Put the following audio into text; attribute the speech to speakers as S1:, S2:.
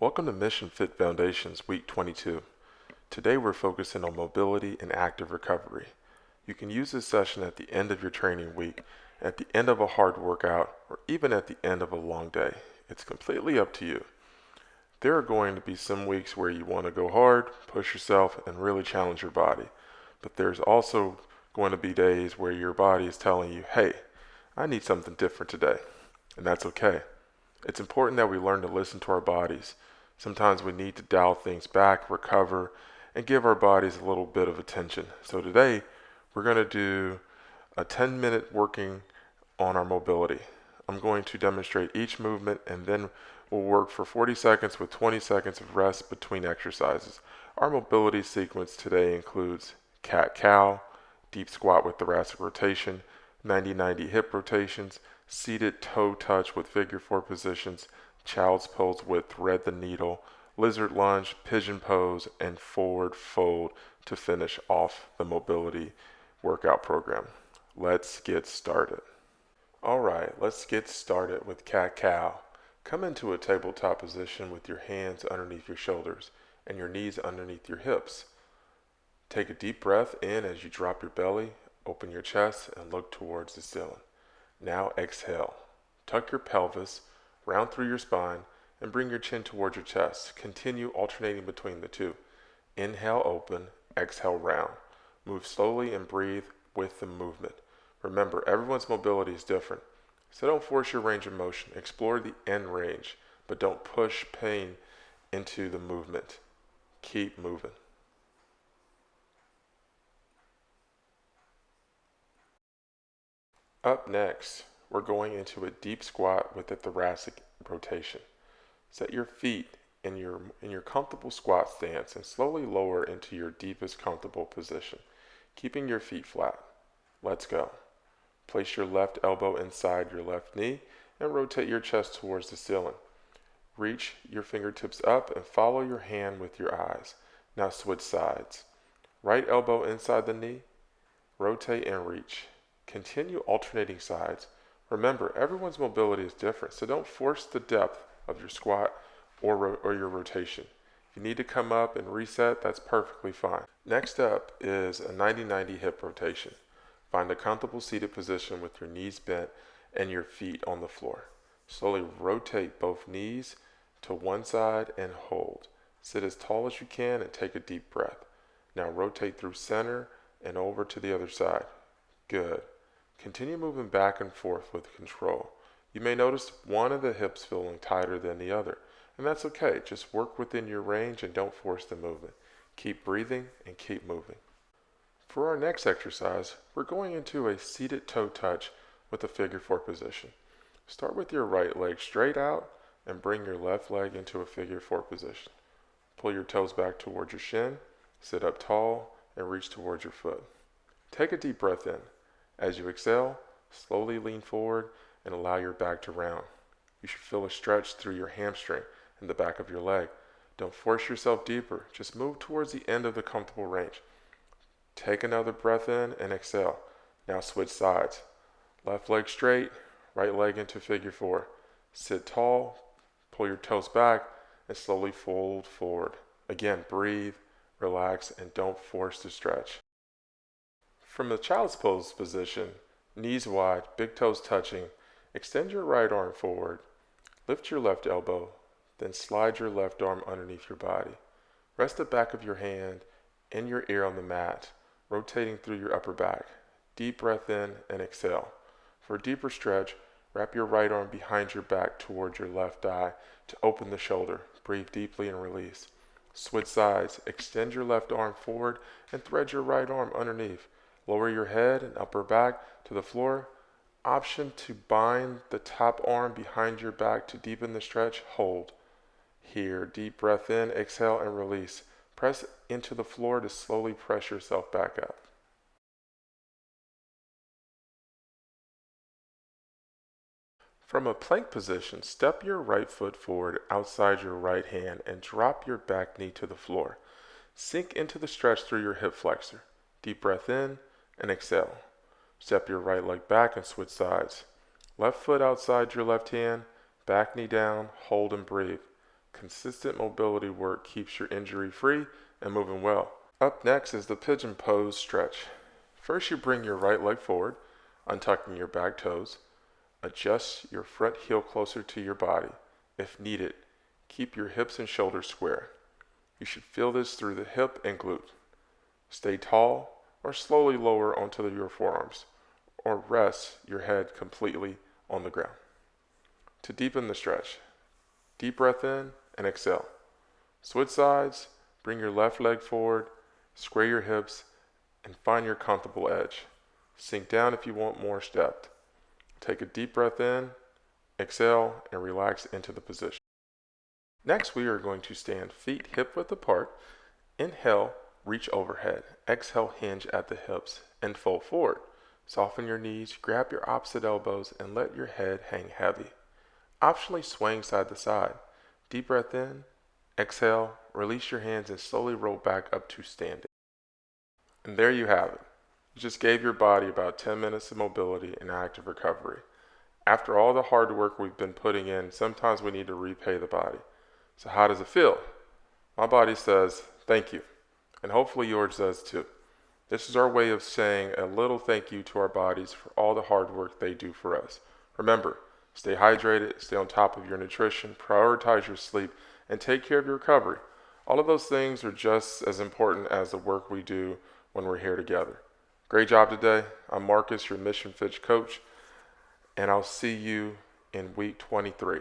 S1: Welcome to Mission Fit Foundations Week 22. Today we're focusing on mobility and active recovery. You can use this session at the end of your training week, at the end of a hard workout, or even at the end of a long day. It's completely up to you. There are going to be some weeks where you want to go hard, push yourself, and really challenge your body. But there's also going to be days where your body is telling you, hey, I need something different today. And that's okay. It's important that we learn to listen to our bodies. Sometimes we need to dial things back, recover, and give our bodies a little bit of attention. So today, we're going to do a 10-minute working on our mobility. I'm going to demonstrate each movement and then we'll work for 40 seconds with 20 seconds of rest between exercises. Our mobility sequence today includes cat-cow, deep squat with thoracic rotation, 90-90 hip rotations, seated toe touch with figure four positions, child's pose with thread the needle, lizard lunge, pigeon pose, and forward fold to finish off the mobility workout program. Let's get started. Alright, let's get started with cat-cow. Come into a tabletop position with your hands underneath your shoulders and your knees underneath your hips. Take a deep breath in as you drop your belly, open your chest, and look towards the ceiling. Now exhale. Tuck your pelvis, round through your spine, and bring your chin towards your chest. Continue alternating between the two. Inhale, open, exhale, round. Move slowly and breathe with the movement. Remember, everyone's mobility is different, so don't force your range of motion. Explore the end range, but don't push pain into the movement. Keep moving. Up next, we're going into a deep squat with a thoracic rotation. Set your feet in your comfortable squat stance and slowly lower into your deepest comfortable position, keeping your feet flat. Let's go. Place your left elbow inside your left knee and rotate your chest towards the ceiling. Reach your fingertips up and follow your hand with your eyes. Now switch sides. Right elbow inside the knee, rotate and reach. Continue alternating sides. Remember, everyone's mobility is different, so don't force the depth of your squat or your rotation. If you need to come up and reset, that's perfectly fine. Next up is a 90-90 hip rotation. Find a comfortable seated position with your knees bent and your feet on the floor. Slowly rotate both knees to one side and hold. Sit as tall as you can and take a deep breath. Now rotate through center and over to the other side. Good. Continue moving back and forth with control. You may notice one of the hips feeling tighter than the other, and that's okay. Just work within your range and don't force the movement. Keep breathing and keep moving. For our next exercise, we're going into a seated toe touch with a figure four position. Start with your right leg straight out and bring your left leg into a figure four position. Pull your toes back towards your shin, sit up tall, and reach towards your foot. Take a deep breath in. As you exhale, slowly lean forward and allow your back to round. You should feel a stretch through your hamstring and the back of your leg. Don't force yourself deeper. Just move towards the end of the comfortable range. Take another breath in and exhale. Now switch sides. Left leg straight, right leg into figure four. Sit tall, pull your toes back, and slowly fold forward. Again, breathe, relax, and don't force the stretch. From the child's pose position, knees wide, big toes touching, extend your right arm forward, lift your left elbow, then slide your left arm underneath your body. Rest the back of your hand and your ear on the mat, rotating through your upper back. Deep breath in and exhale. For a deeper stretch, wrap your right arm behind your back towards your left eye to open the shoulder. Breathe deeply and release. Switch sides, extend your left arm forward and thread your right arm underneath. Lower your head and upper back to the floor. Option to bind the top arm behind your back to deepen the stretch. Hold. Here, deep breath in, exhale, and release. Press into the floor to slowly press yourself back up. From a plank position, step your right foot forward outside your right hand and drop your back knee to the floor. Sink into the stretch through your hip flexor. Deep breath in and exhale. Step your right leg back and switch sides. Left foot outside your left hand, back knee down, hold and breathe. Consistent mobility work keeps your injury free and moving well. Up next is the pigeon pose stretch. First, you bring your right leg forward, untucking your back toes. Adjust your front heel closer to your body. If needed, keep your hips and shoulders square. You should feel this through the hip and glute. Stay tall or slowly lower onto your forearms, or rest your head completely on the ground. To deepen the stretch, deep breath in and exhale. Switch sides, bring your left leg forward, square your hips, and find your comfortable edge. Sink down if you want more stepped. Take a deep breath in, exhale, and relax into the position. Next, we are going to stand feet hip width apart. Inhale, reach overhead. Exhale, hinge at the hips and fold forward. Soften your knees, grab your opposite elbows, and let your head hang heavy. Optionally swing side to side. Deep breath in, exhale, release your hands and slowly roll back up to standing. And there you have it. You just gave your body about 10 minutes of mobility and active recovery. After all the hard work we've been putting in, sometimes we need to repay the body. So how does it feel? My body says, thank you. And hopefully yours does too. This is our way of saying a little thank you to our bodies for all the hard work they do for us. Remember, stay hydrated, stay on top of your nutrition, prioritize your sleep, and take care of your recovery. All of those things are just as important as the work we do when we're here together. Great job today. I'm Marcus, your Mission Fit coach, and I'll see you in week 23.